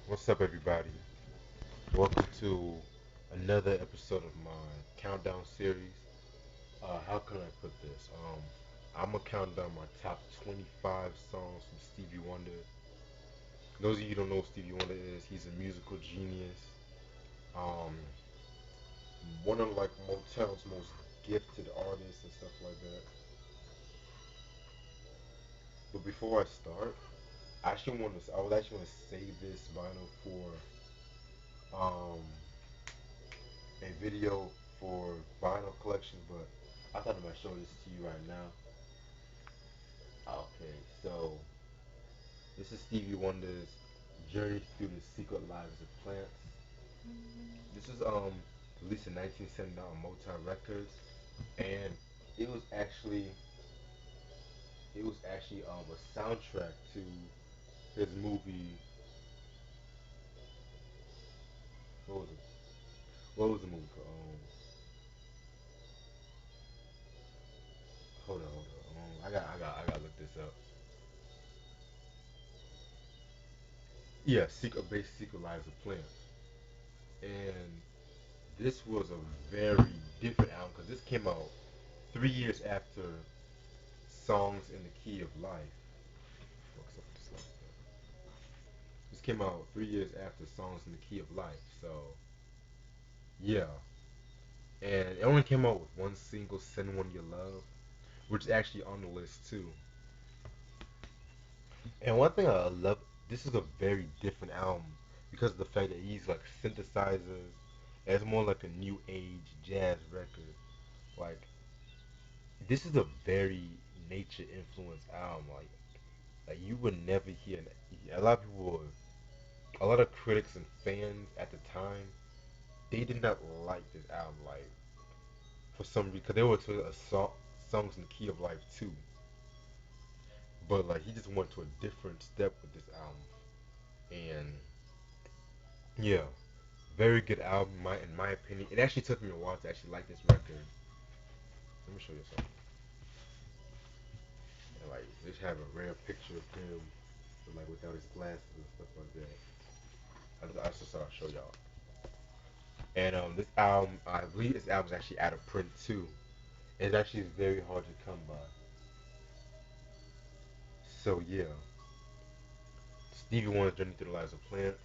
What's up, everybody? Welcome to another episode of my countdown series. How can I put this? I'm gonna count down my top 25 songs from Stevie Wonder. Those of you who don't know who Stevie Wonder is, he's a musical genius. Um, one of like Motown's most gifted artists and stuff like that. But before I start, I was actually want to save this vinyl for um a video for vinyl collection, but I thought I might show this to you right now. Okay, so this is Stevie Wonder's Journey Through the Secret Lives of Plants. This is released in 1979 on Motown Records, and it was actually it was actually a soundtrack to his movie. What was it? What was the movie called? Hold on. I gotta look this up. Yeah, Secret Lives of Plants, and this was a very different album because this came out 3 years after Songs in the Key of Life. Fuck's up with this light there. This came out 3 years after Songs in the Key of Life. So yeah, and it only came out with one single, "Send One You Love," which is actually on the list too. And one thing I love, this is a very different album because of the fact that he's like synthesizers. And it's more like a new age jazz record. Like this is a very nature influenced album. Like you would never hear a lot of people, a lot of critics and fans at the time, they did not like this album. Like for some reason, because they were to a songs in the key of life too. But like he just went to a different step with this album, and yeah, very good album. In my opinion, it actually took me a while to actually like this record. Let me show you something. And like they just have a rare picture of him, with, like without his glasses and stuff like that. I just thought I'd show y'all. And this album, I believe this album's actually out of print too. It's actually very hard to come by. So yeah, Stevie Wonder's Journey Through the Lives of Plants,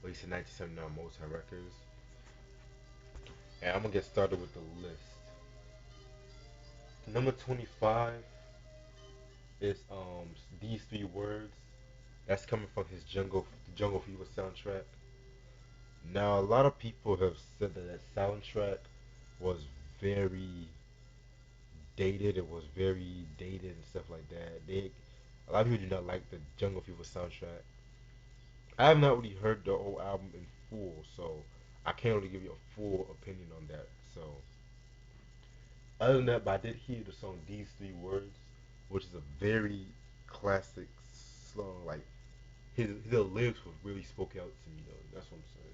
released in 1979 Motown Records. And I'm gonna get started with the list. Number 25 is These Three Words. That's coming from his Jungle Fever soundtrack. Now a lot of people have said that that soundtrack was very dated. It was very dated and stuff like that. A lot of people do not like the Jungle Fever soundtrack. I have not really heard the whole album in full, so I can't really give you a full opinion on that. So other than that, but I did hear the song "These Three Words," which is a very classic song. Like his lyrics was really spoke out to me though. That's what I'm saying.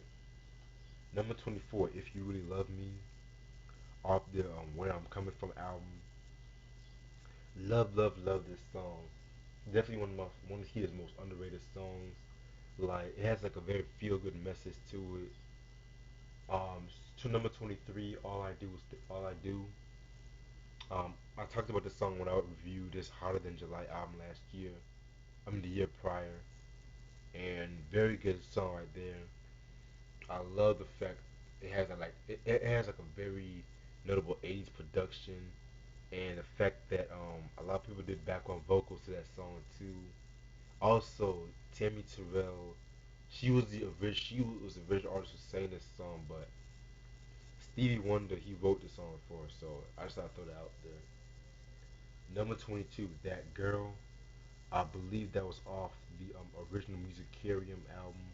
Number 24, "If You Really Love Me," off the "Where I'm Coming From" album. Love this song. Definitely one of his most underrated songs. Like it has like a very feel good message to it. To number 23, all I do. I talked about this song when I reviewed this Hotter Than July album last year. I mean the year prior, and very good song right there. I love the fact it has like a very notable 80s production, and the fact that a lot of people did background vocals to that song too. Also, Tammy Terrell, she was the original artist who sang this song, but Stevie Wonder he wrote the song for her, so I just thought I'd throw that out there. Number 22, "That Girl." I believe that was off the original Musicarium album,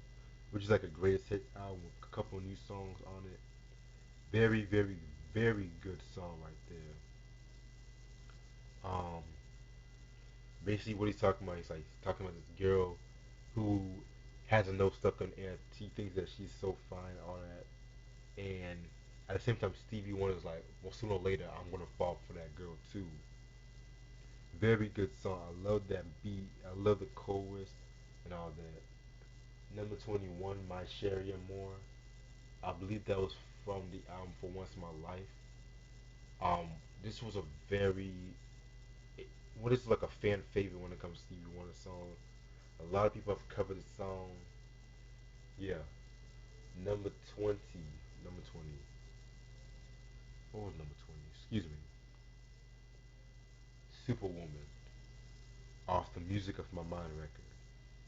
which is like a greatest hits album with a couple of new songs on it. Very, very, very good song right there. Um, Basically what he's talking about, he's talking about this girl who has a nose stuck on air. She thinks that she's so fine, all that, and at the same time, Stevie Wonder's like, well, sooner or later, I'm gonna fall for that girl too. Very good song. I love that beat. I love the chorus and all that. Number 21, My Sherry and More. I believe that was from the album For Once in My Life. Um, this was a very, what is like a fan favorite when it comes to Stevie Wonder song. A lot of people have covered the song. Yeah. Number 20, number 20. What was number 20? Excuse me. Superwoman off the Music of My Mind record.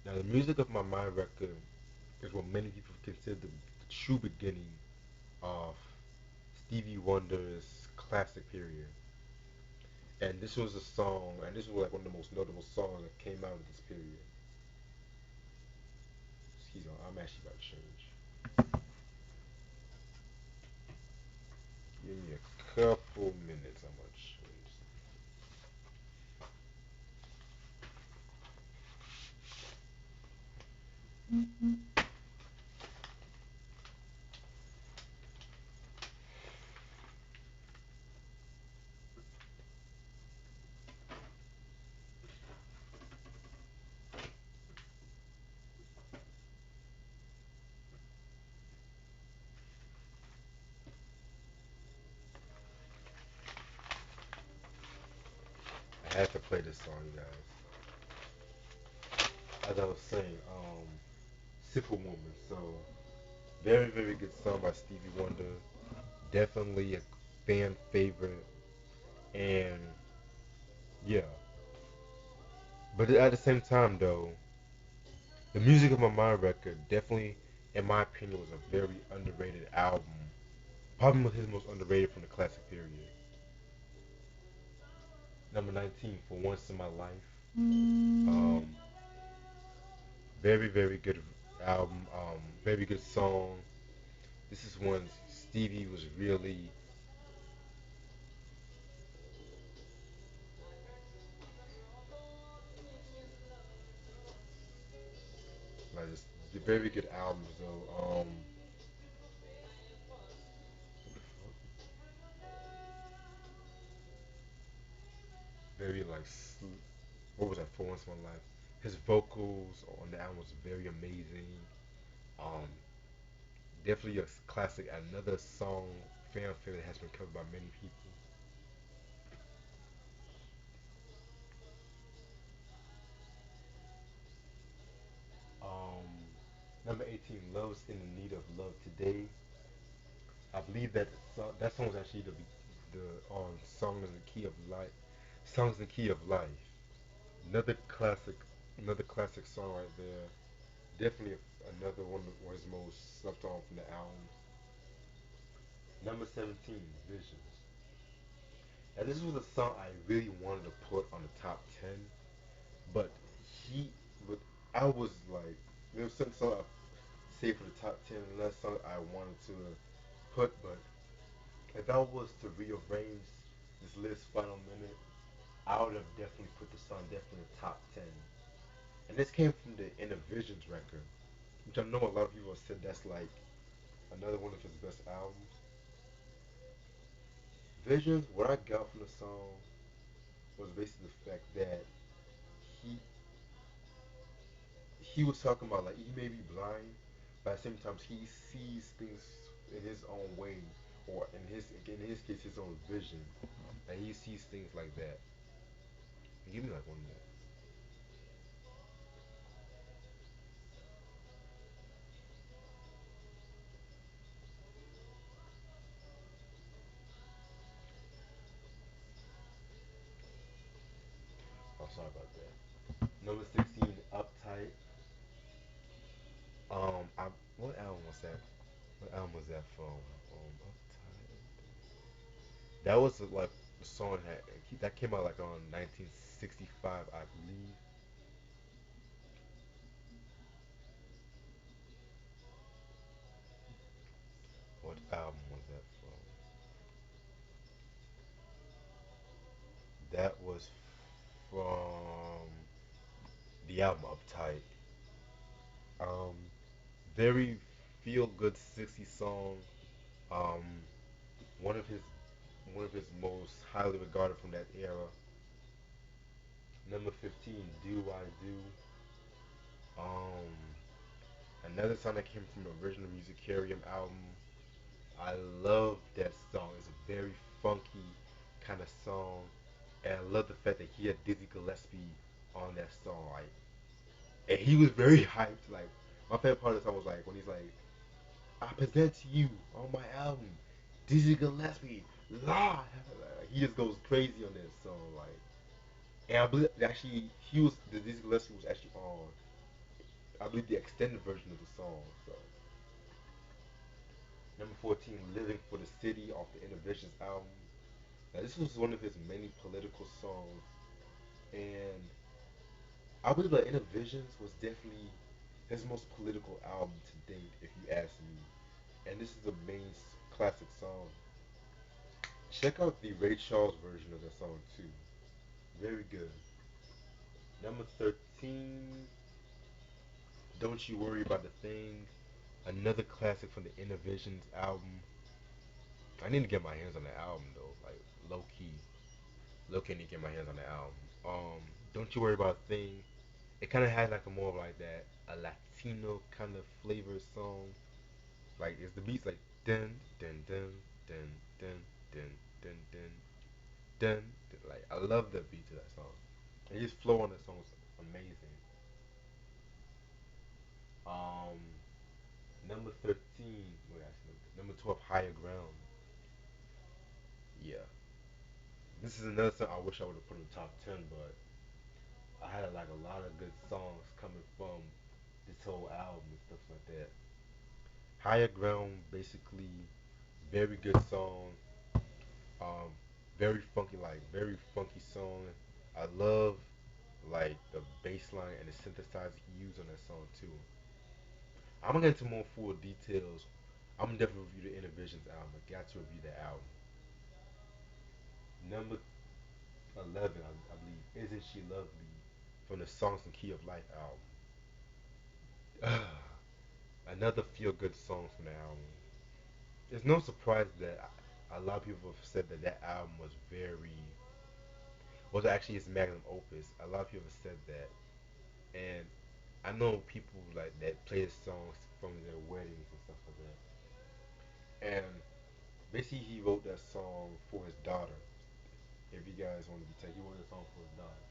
Now, the Music of My Mind record is what many people consider the true beginning of Stevie Wonder's classic period. And this was a song, and this was like one of the most notable songs that came out of this period. Excuse me, I'm actually about to change. Give me a couple minutes. I'm gonna change. I had to play this song, you guys. As I was saying, Superwoman. So very, very good song by Stevie Wonder. Definitely a fan favorite. And yeah, but at the same time, though, the Music of My Mind record definitely, in my opinion, was a very underrated album. Probably his most underrated from the classic period. Number 19, For Once in My Life. Um, very, very good album. Very good song. This is when Stevie was really like just the very good albums though. Very like what was that? For Once in My Life. His vocals on the album was very amazing. Um, Definitely a classic. Another song fan favorite that has been covered by many people. Um, Number 18, Love's in the Need of Love Today. I believe that song was actually the song in the key of life. Songs in the key of life. Another classic, another classic song right there. Definitely another one of his most slept on from the albums. Number 17, Visions. Now this was a song I really wanted to put on the top 10, but he, but I was like, there was some song I saved for the top 10, and that song I wanted to put, but if I was to rearrange this list final minute, I would have definitely put the song definitely in the top 10. And this came from the In the Visions record, which I know a lot of people have said that's like another one of his best albums. Visions, what I got from the song was basically the fact that he he was talking about like he may be blind, but at the same time he sees things in his own way, or in his case his own vision, and he sees things like that. Give me like one minute. Oh, sorry about that. Number 16, Uptight. I what album was that? What album was that from? Uptight. That was like the song that came out like on 1965, I believe. What album was that from? That was from the album Uptight. Um, Very feel good 60 song. Um, one of his one of his most highly regarded from that era. Number 15, Do I Do. Um, Another song that came from the original Music album. I love that song. It's a very funky kind of song, and I love the fact that he had Dizzy Gillespie on that song. Like, and he was very hyped. Like, my favorite part of the song was like when he's like, "I present to you on my album, Dizzy Gillespie live." Like, he just goes crazy on that song. Like, and I believe actually he was the Dizzy Gillespie was actually on. I believe the extended version of the song. So number 14, "Living for the City" off the Innovations album. Now, this was one of his many political songs, and I believe that Innovations was definitely his most political album to date, if you ask me. And this is the main classic song. Check out the Ray Charles version of the song too. Very good. Number 13, "Don't You Worry About the Thing." Another classic from the Innovations album. I need to get my hands on the album though, like low key. Low key, I need to get my hands on the album. "Don't You Worry About a Thing." It kind of had like a more of like that a Latino kind of flavor song. Like it's the beats like dun dun dun dun dun dun dun dun dun. Like I love the beat to that song. And his flow on that song was amazing. Um, number 13. Wait, actually, number 12, "Higher Ground." Yeah, this is another song I wish I would have put in the top 10, but I had like a lot of good songs coming from this whole album and stuff like that. "Higher Ground" basically very good song. Um, very funky, like very funky song. I love like the bass line and the synthesizer he used on that song too. I'm gonna get into more full details. I'm gonna definitely review the Innovations album. I got to review that album. Number 11, I believe, "Isn't She Lovely" from the Songs and Key of Life album. Another feel good song from the album. It's no surprise that a lot of people have said that that album was actually his magnum opus. A lot of people have said that, and I know people like that play his songs from their weddings and stuff like that. And basically, he wrote that song for his daughter. If you guys want to be tech, he wrote that song for his daughter.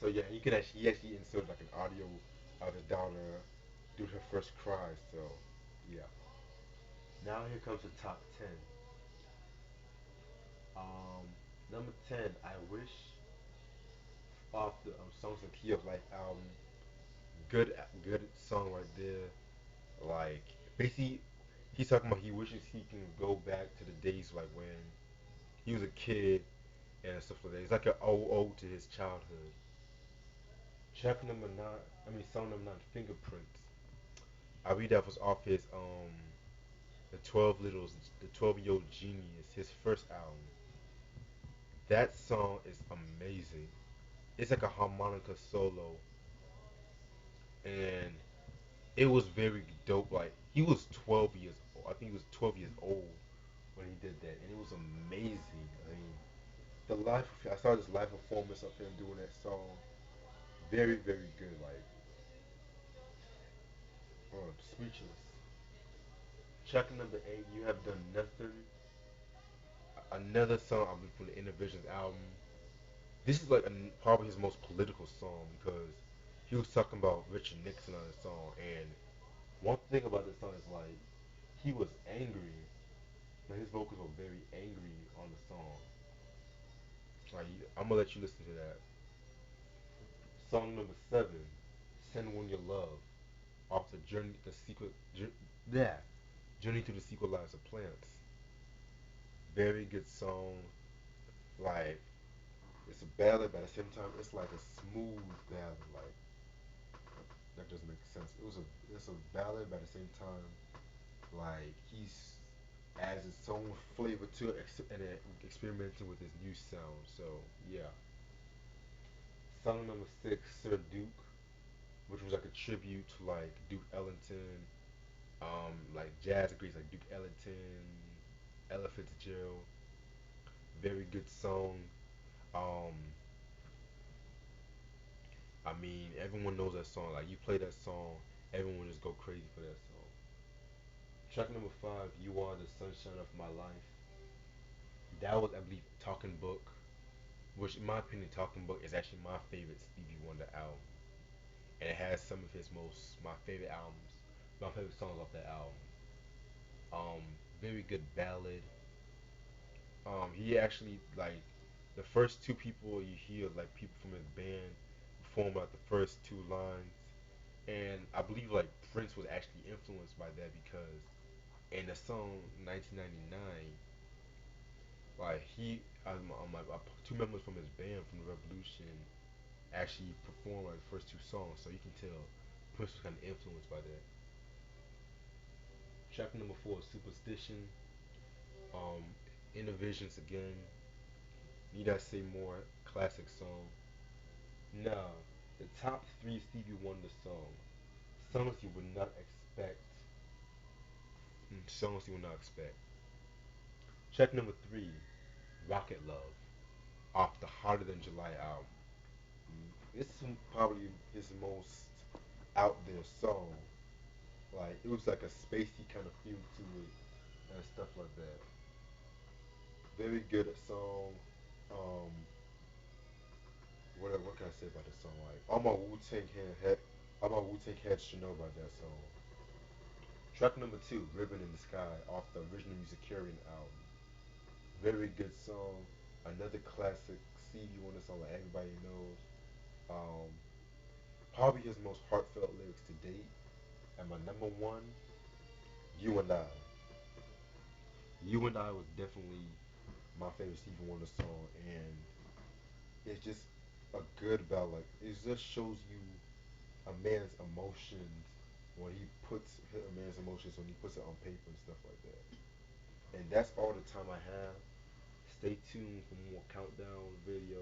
So yeah, he actually inserted like an audio of his daughter doing her first cry. So yeah. Now here comes the top 10. Um, number 10, "I Wish" off the Songs and Key of Life album. Good song right there. Like basically, he's talking about he wishes he can go back to the days like when he was a kid and stuff like that. It's like an ode to his childhood. Track number 9, I mean song number 9, "Fingerprints." I read that was off his the 12 Littles, the 12-Year-Old Genius, his first album. That song is amazing. It's like a harmonica solo, and it was very dope. Like he was 12 years old. I think he was 12 years old when he did that, and it was amazing. I mean, I saw this live performance of him doing that song. Very, very good. Like, speechless. Track number 8, "You Have Done Nothing." Another song I believe from the Innovations album. This is like probably his most political song because he was talking about Richard Nixon on the song, and one thing about this song is like he was angry. Like his vocals were very angry on the song. Like I'm gonna let you listen to that. Song number 7, "Send One Your Love" off the yeah, Journey to the Secret Lives of Plants. Very good song. Like it's a ballad, but at the same time it's like a smooth ballad. Like that doesn't make sense. It's a ballad, but at the same time like he's adds his own flavor to it and experimenting with his new sound. So yeah. Song number 6, "Sir Duke," which was like a tribute to like Duke Ellington, like jazz greats like Duke Ellington, Ella Fitzgerald. Very good song. Um, I mean, everyone knows that song. Like you play that song, everyone just go crazy for that song. Track number five, "You Are the Sunshine of My Life." That was, I believe, Talking Book, which, in my opinion, Talking Book is actually my favorite Stevie Wonder album, and it has some of his most my favorite albums, my favorite songs off that album. Very good ballad. He actually like the first two people you hear like people from his band perform like the first two lines, and I believe like Prince was actually influenced by that because in the song 1999, like like two members from his band from the Revolution actually performed like the first two songs, so you can tell Prince was kind of influenced by that. Track number four is Superstition. Um, Innovations again. Need I say more? Classic song. Now, the top three Stevie Wonder songs. Songs you would not expect. Songs you would not expect. Track number three, Rocket Love, off the Hotter Than July album. This is probably his most out there song. Like it was like a spacey kind of feel to it and stuff like that. Very good at song. Um, what can I say about the song? Like all my Wu Tang heads should know about that song. Track number two, Ribbon in the Sky, off the original Musicarian album. Very good song. Another classic Stevie Wonder song that everybody knows. Um, Probably his most heartfelt lyrics to date. And my number one, You and I. You and I was definitely my favorite Stevie Wonder song, and it's just a good ballad. It just shows you a man's emotions when he puts a man's emotions when he puts it on paper and stuff like that. And that's all the time I have. Stay tuned for more countdown videos.